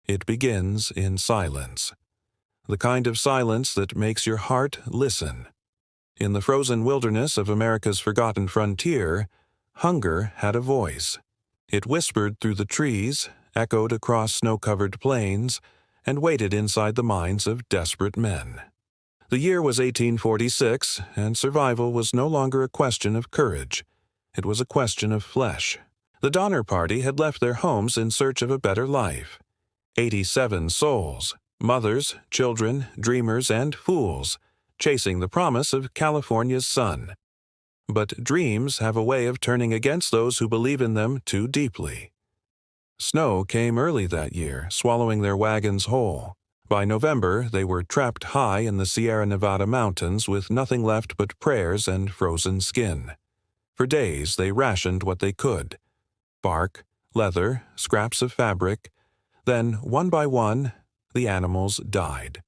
It begins in silence. The kind of silence that makes your heart listen. In the frozen wilderness of America's forgotten frontier, hunger had a voice. It whispered through the trees, echoed across snow-covered plains, and waited inside the minds of desperate men. The year was 1846, and survival was no longer a question of courage. It was a question of flesh. The Donner Party had left their homes in search of a better life. 87 souls, mothers, children, dreamers, and fools, chasing the promise of California's sun. But dreams have a way of turning against those who believe in them too deeply. Snow came early that year, swallowing their wagons whole. By November, they were trapped high in the Sierra Nevada mountains with nothing left but prayers and frozen skin. For days, they rationed what they could: bark, leather, scraps of fabric. Then, one by one, the animals died.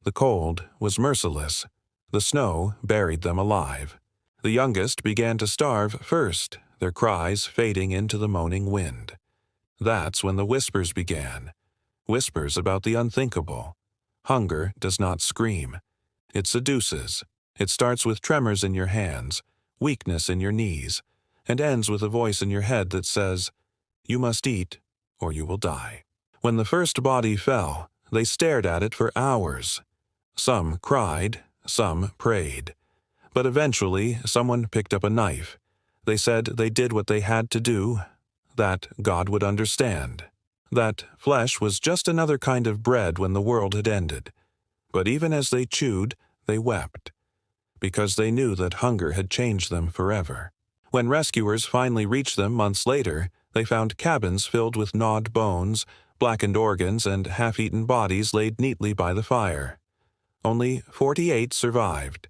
The cold was merciless. The snow buried them alive. The youngest began to starve first, their cries fading into the moaning wind. That's when the whispers began. Whispers about the unthinkable. Hunger does not scream. It seduces. It starts with tremors in your hands, weakness in your knees, and ends with a voice in your head that says, "You must eat, or you will die." When the first body fell, they stared at it for hours. Some cried, some prayed. But eventually, someone picked up a knife. They said they did what they had to do, that God would understand, that flesh was just another kind of bread when the world had ended. But even as they chewed, they wept, because they knew that hunger had changed them forever. When rescuers finally reached them months later, they found cabins filled with gnawed bones, blackened organs, and half-eaten bodies laid neatly by the fire. Only 48 survived.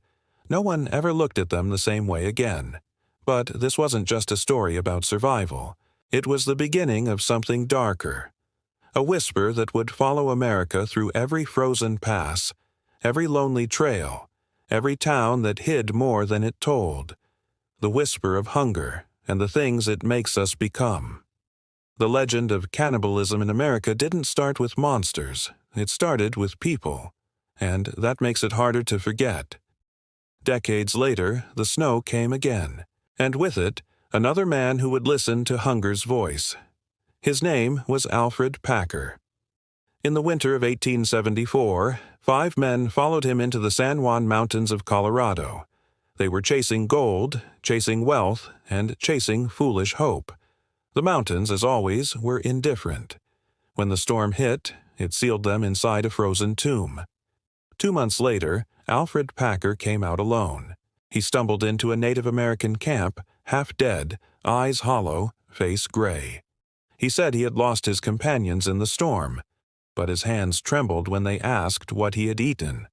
No one ever looked at them the same way again. But this wasn't just a story about survival. It was the beginning of something darker. A whisper that would follow America through every frozen pass, every lonely trail, every town that hid more than it told. The whisper of hunger and the things it makes us become. The legend of cannibalism in America didn't start with monsters. It started with people. And that makes it harder to forget. Decades later, the snow came again, and with it, another man who would listen to hunger's voice. His name was Alfred Packer. In the winter of 1874, 5 men followed him into the San Juan Mountains of Colorado. They were chasing gold, chasing wealth, and chasing foolish hope. The mountains, as always, were indifferent. When the storm hit, it sealed them inside a frozen tomb. 2 months later, Alfred Packer came out alone. He stumbled into a Native American camp, half dead, eyes hollow, face gray. He said he had lost his companions in the storm, but his hands trembled when they asked what he had eaten.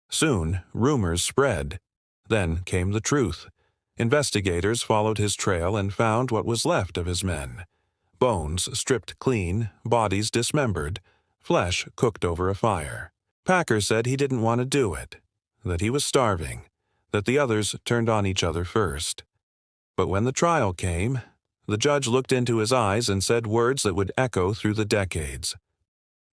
Soon, rumors spread. Then came the truth. Investigators followed his trail and found what was left of his men. Bones stripped clean, bodies dismembered, flesh cooked over a fire. Packer said he didn't want to do it, that he was starving, that the others turned on each other first. But when the trial came, the judge looked into his eyes and said words that would echo through the decades.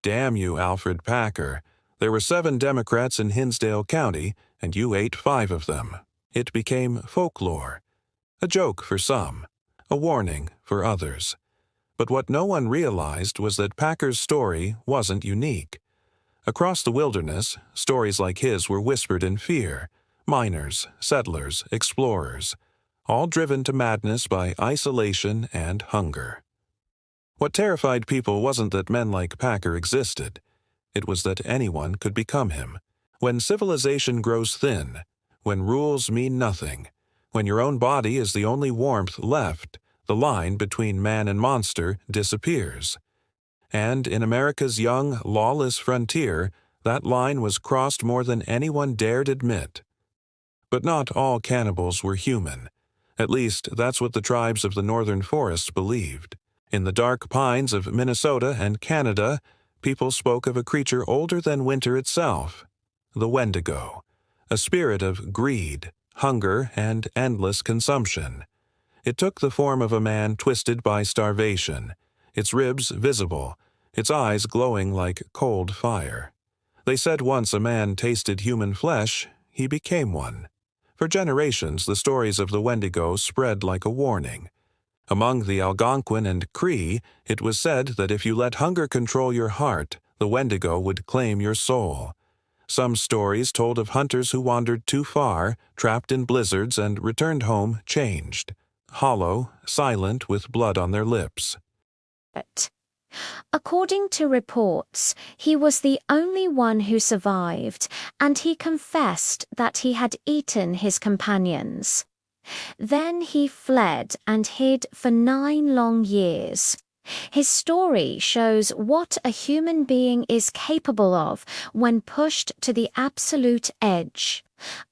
"Damn you, Alfred Packer. There were 7 Democrats in Hinsdale County, and you ate 5 of them." It became folklore, a joke for some, a warning for others. But what no one realized was that Packer's story wasn't unique. Across the wilderness, stories like his were whispered in fear. Miners, settlers, explorers, all driven to madness by isolation and hunger. What terrified people wasn't that men like Packer existed. It was that anyone could become him. When civilization grows thin, when rules mean nothing, when your own body is the only warmth left, the line between man and monster disappears. And in America's young, lawless frontier, that line was crossed more than anyone dared admit. But not all cannibals were human. At least, that's what the tribes of the northern forests believed. In the dark pines of Minnesota and Canada, people spoke of a creature older than winter itself, the Wendigo, a spirit of greed, hunger, and endless consumption. It took the form of a man twisted by starvation, its ribs visible, its eyes glowing like cold fire. They said once a man tasted human flesh, he became one. For generations, the stories of the Wendigo spread like a warning. Among the Algonquin and Cree, it was said that if you let hunger control your heart, the Wendigo would claim your soul. Some stories told of hunters who wandered too far, trapped in blizzards, and returned home changed, hollow, silent, with blood on their lips. According to reports, he was the only one who survived, and he confessed that he had eaten his companions. Then he fled and hid for 9 long years. His story shows what a human being is capable of when pushed to the absolute edge.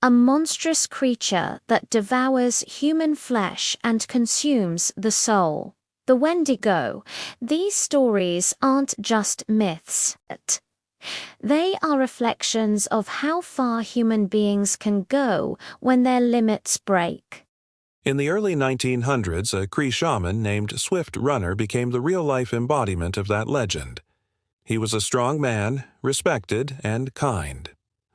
A monstrous creature that devours human flesh and consumes the soul. The Wendigo. These stories aren't just myths. They are reflections of how far human beings can go when their limits break. In the early 1900s, a Cree shaman named Swift Runner became the real-life embodiment of that legend. He was a strong man, respected, and kind.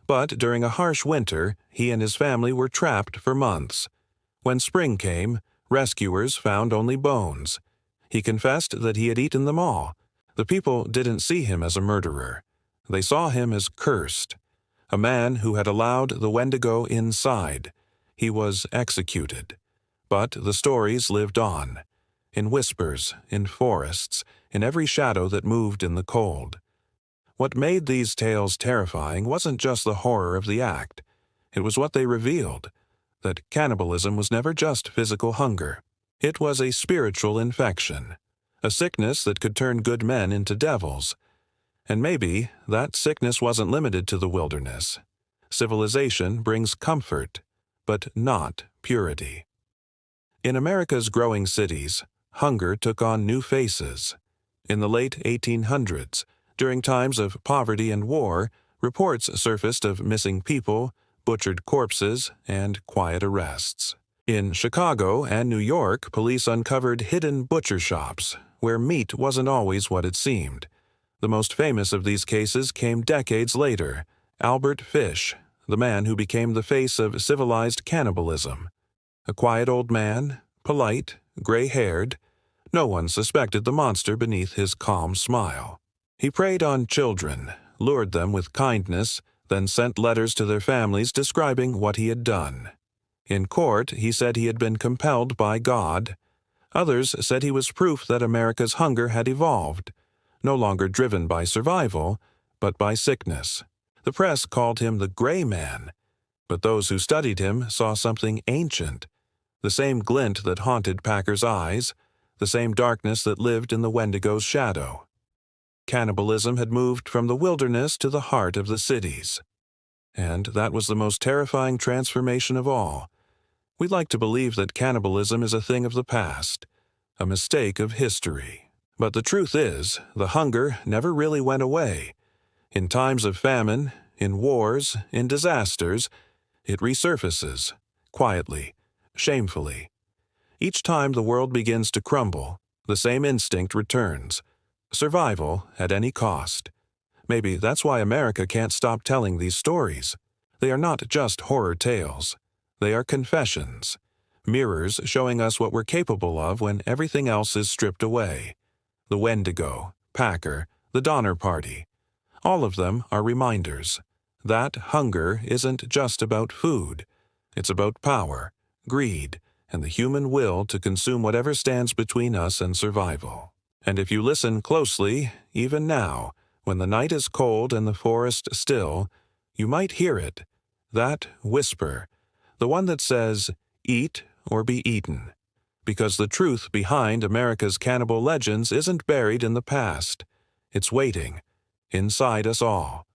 But during a harsh winter, he and his family were trapped for months. When spring came, rescuers found only bones. He confessed that he had eaten them all. The people didn't see him as a murderer. They saw him as cursed, a man who had allowed the Wendigo inside. He was executed. But the stories lived on, in whispers, in forests, in every shadow that moved in the cold. What made these tales terrifying wasn't just the horror of the act. It was what they revealed, that cannibalism was never just physical hunger. It was a spiritual infection, a sickness that could turn good men into devils. And maybe that sickness wasn't limited to the wilderness. Civilization brings comfort, but not purity. In America's growing cities, hunger took on new faces. In the late 1800s, during times of poverty and war, reports surfaced of missing people, butchered corpses, and quiet arrests. In Chicago and New York, police uncovered hidden butcher shops, where meat wasn't always what it seemed. The most famous of these cases came decades later, Albert Fish, the man who became the face of civilized cannibalism. A quiet old man, polite, gray-haired. No one suspected the monster beneath his calm smile. He preyed on children, lured them with kindness, then sent letters to their families describing what he had done. In court, he said he had been compelled by God. Others said he was proof that America's hunger had evolved, no longer driven by survival, but by sickness. The press called him the Gray Man, but those who studied him saw something ancient, the same glint that haunted Packer's eyes, the same darkness that lived in the Wendigo's shadow. Cannibalism had moved from the wilderness to the heart of the cities. And that was the most terrifying transformation of all. We'd like to believe that cannibalism is a thing of the past, a mistake of history. But the truth is, the hunger never really went away. In times of famine, in wars, in disasters, it resurfaces, quietly, shamefully. Each time the world begins to crumble, the same instinct returns. Survival at any cost. Maybe that's why America can't stop telling these stories. They are not just horror tales. They are confessions, mirrors showing us what we're capable of when everything else is stripped away. The Wendigo, Packer, the Donner Party. All of them are reminders. That hunger isn't just about food. It's about power, greed, and the human will to consume whatever stands between us and survival. And if you listen closely, even now, when the night is cold and the forest still, you might hear it, that whisper, the one that says, "Eat or be eaten." Because the truth behind America's cannibal legends isn't buried in the past. It's waiting, inside us all.